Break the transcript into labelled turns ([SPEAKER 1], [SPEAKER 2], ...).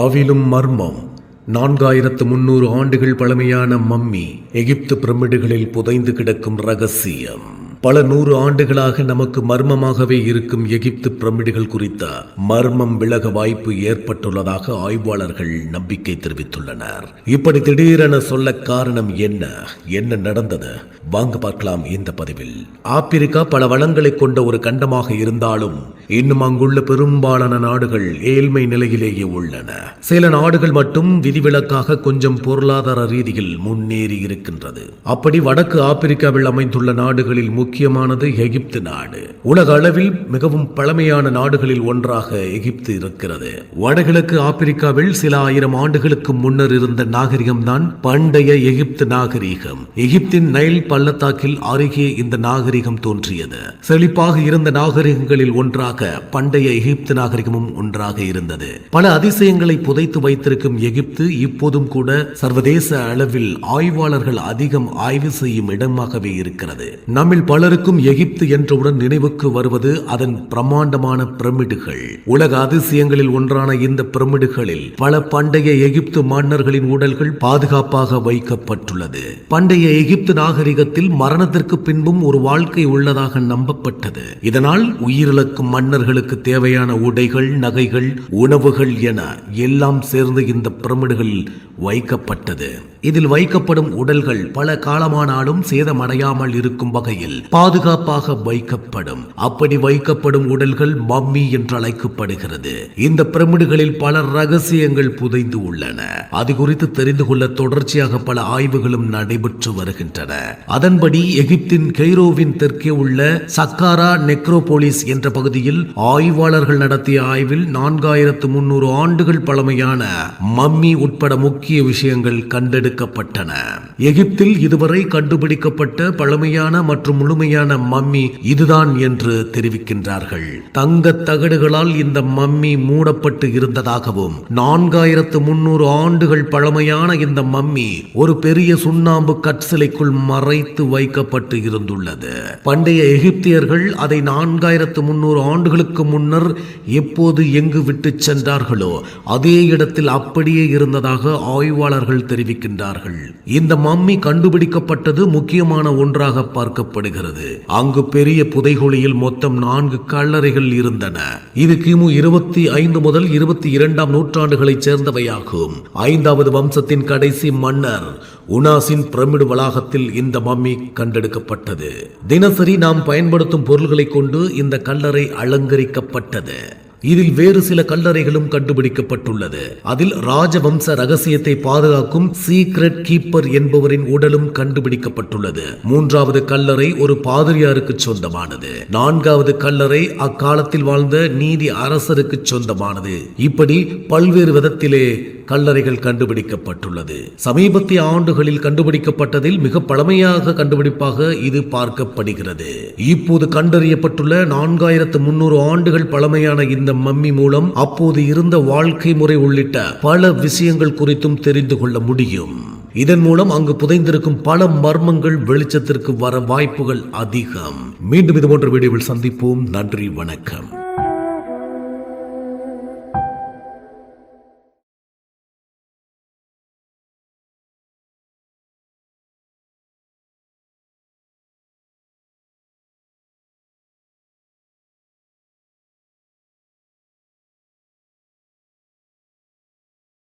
[SPEAKER 1] ஆவிலும் மர்மம். 4300 ஆண்டுகள் பழமையான மம்மி. எகிப்து பிரமிடுகளில் புதைந்து கிடக்கும் ரகசியம். பல 100 ஆண்டுகளாக நமக்கு மர்மமாகவே இருக்கும் எகிப்து பிரமிடுகள் குறித்த மர்மம் விலக வாய்ப்பு ஏற்பட்டுள்ளதாக ஆய்வாளர்கள் நம்பிக்கை தெரிவித்துள்ளனர். இப்படி திடீரென சொல்ல காரணம் என்ன நடந்தது? வாங்க பார்க்கலாம் இந்த பதிவில். ஆப்பிரிக்கா பல வளங்களை கொண்ட ஒரு கண்டமாக இருந்தாலும் இன்னும் அங்குள்ள பெரும்பாலான நாடுகள் ஏழ்மை நிலையிலேயே உள்ளன. சில நாடுகள் மட்டும் விதிவிலக்காக கொஞ்சம் பொருளாதார ரீதியில் முன்னேறி இருக்கின்றது. அப்படி வடக்கு ஆப்பிரிக்காவில் அமைந்துள்ள நாடுகளில் முக்கியமானது எகிப்து நாடு. உலக அளவில் மிகவும் பழமையான நாடுகளில் ஒன்றாக எகிப்து இருக்கிறது. வடகிழக்கு ஆப்பிரிக்காவில் சில 1000 ஆண்டுகளுக்கு முன்னர் இருந்த நாகரிகம் தான் பண்டைய எகிப்து நாகரிகம். எகிப்தின் நைல் பள்ளத்தாக்கில் அருகே இந்த நாகரிகம் தோன்றியது. செழிப்பாக இருந்த நாகரிகங்களில் ஒன்றாக பண்டைய எகிப்து நாகரிகமும் ஒன்றாக இருந்தது. பல அதிசயங்களை புதைத்து வைத்திருக்கும் எகிப்து இப்போதும் கூட சர்வதேச அளவில் ஆய்வாளர்கள் அதிகம் ஆய்வு செய்யும் இடமாகவே இருக்கிறது. நம்மில் பலருக்கும் எகிப்து என்றவுடன் நினைவுக்கு வருவது அதன் பிரம்மாண்டமான பிரமிடுகள். உலக அதிசயங்களில் ஒன்றான இந்த பிரமிடுகளில் பல பண்டைய எகிப்து மன்னர்களின் உடல்கள் பாதுகாப்பாக வைக்கப்பட்டுள்ளது. பண்டைய எகிப்து நாகரிகத்தில் மரணத்திற்கு பின்பும் ஒரு வாழ்க்கை உள்ளதாக நம்பப்பட்டது. இதனால் உயிரிழக்கும் மன்னர்களுக்கு தேவையான உடைகள், நகைகள், உணவுகள் என எல்லாம் சேர்ந்து இந்த பிரமிடுகளில் வைக்கப்பட்டது. இதில் வைக்கப்படும் உடல்கள் பல காலமானாலும் சேதமடையாமல் இருக்கும் வகையில் பாதுகாப்பாக வைக்கப்படும். அப்படி வைக்கப்படும் உடல்கள் மம்மி என்று அழைக்கப்படுகிறது. இந்த பிரமிடுகளில் பல ரகசியங்கள் புதைந்து உள்ளன. அது குறித்து தெரிந்து கொள்ள தொடர்ச்சியாக பல ஆய்வுகளும் நடைபெற்று வருகின்றன. அதன்படி எகிப்தின் கெய்ரோவின் தெற்கே உள்ள சக்காரா நெக்ரோபோலிஸ் என்ற பகுதியில் ஆய்வாளர்கள் நடத்திய ஆய்வில் 4300 ஆண்டுகள் பழமையான மம்மி உட்பட முக்கிய விஷயங்கள் கண்டெடுக்கப்பட்டன. எகிப்தில் இதுவரை கண்டுபிடிக்கப்பட்ட பழமையான மற்றும் முழுமையான மம்மி இதுதான் என்று தெரிவிக்கின்றார்கள். தங்க தகடுகளால் இந்த மம்மி மூடப்பட்டு இருந்ததாகவும் 4300 ஆண்டுகள் பழமையான இந்த மம்மி ஒரு பெரிய சுண்ணாம்பு கற்சிலைக்குள் மறைத்து வைக்கப்பட்டு இருந்துள்ளது. பண்டைய எகிப்தியர்கள் அதை 4300 ஆண்டுகளுக்கு முன்னர் எப்போது எங்கு விட்டு சென்றார்களோ அதே இடத்தில் அப்படியே இருந்ததாக ஆய்வாளர்கள் தெரிவிக்கின்றார்கள். இந்த மம்மி கண்டுபிடிக்கப்பட்டது முக்கியமான ஒன்றாக பார்க்கப்படுகிறது. அங்கு பெரிய புதைகுழியில் மொத்தம் 4 கல்லறைகள் இருந்தன. இது கிமு 25 முதல் 22ஆம் நூற்றாண்டுகளைச் சேர்ந்தவையாகும். 5வது வம்சத்தின் கடைசி மன்னர் உனாசின் பிரமிடு வளாகத்தில் இந்த மம்மி கண்டெடுக்கப்பட்டது. தினசரி நாம் பயன்படுத்தும் பொருள்களை கொண்டு இந்த கல்லறை அலங்கரிக்கப்பட்டது. இதில் வேறு சில கல்லறைகளும் கண்டுபிடிக்கப்பட்டுள்ளது. அதில் ராஜவம்ச ரகசியத்தை பாதுகாக்கும் சீக்ரெட் கீப்பர் என்பவரின் உடலும் கண்டுபிடிக்கப்பட்டுள்ளது. 3வது கல்லறை ஒரு பாதிரியாருக்கு சொந்தமானது. 4வது கல்லறை அக்காலத்தில் வாழ்ந்த நீதி அரசருக்கு சொந்தமானது. இப்படி பல்வேறு விதத்திலே கல்லறைகள் கண்டுபிடிக்கப்பட்டுள்ளது. சமீபத்திய ஆண்டுகளில் கண்டுபிடிக்கப்பட்டதில் மிக பழமையாக கண்டுபிடிப்பாக இது பார்க்கப்படுகிறது. இப்போது கண்டறியப்பட்டுள்ள 4300 ஆண்டுகள் பழமையான இந்த மம்மி மூலம் அப்போது இருந்த வாழ்க்கை முறை உள்ளிட்ட பல விஷயங்கள் குறித்தும் தெரிந்து கொள்ள முடியும். இதன் மூலம் அங்கு புதைந்திருக்கும் பல மர்மங்கள் வெளிச்சத்திற்கு வர வாய்ப்புகள் அதிகம். மீண்டும் இது போன்ற வீடியோவில் சந்திப்போம். நன்றி, வணக்கம்.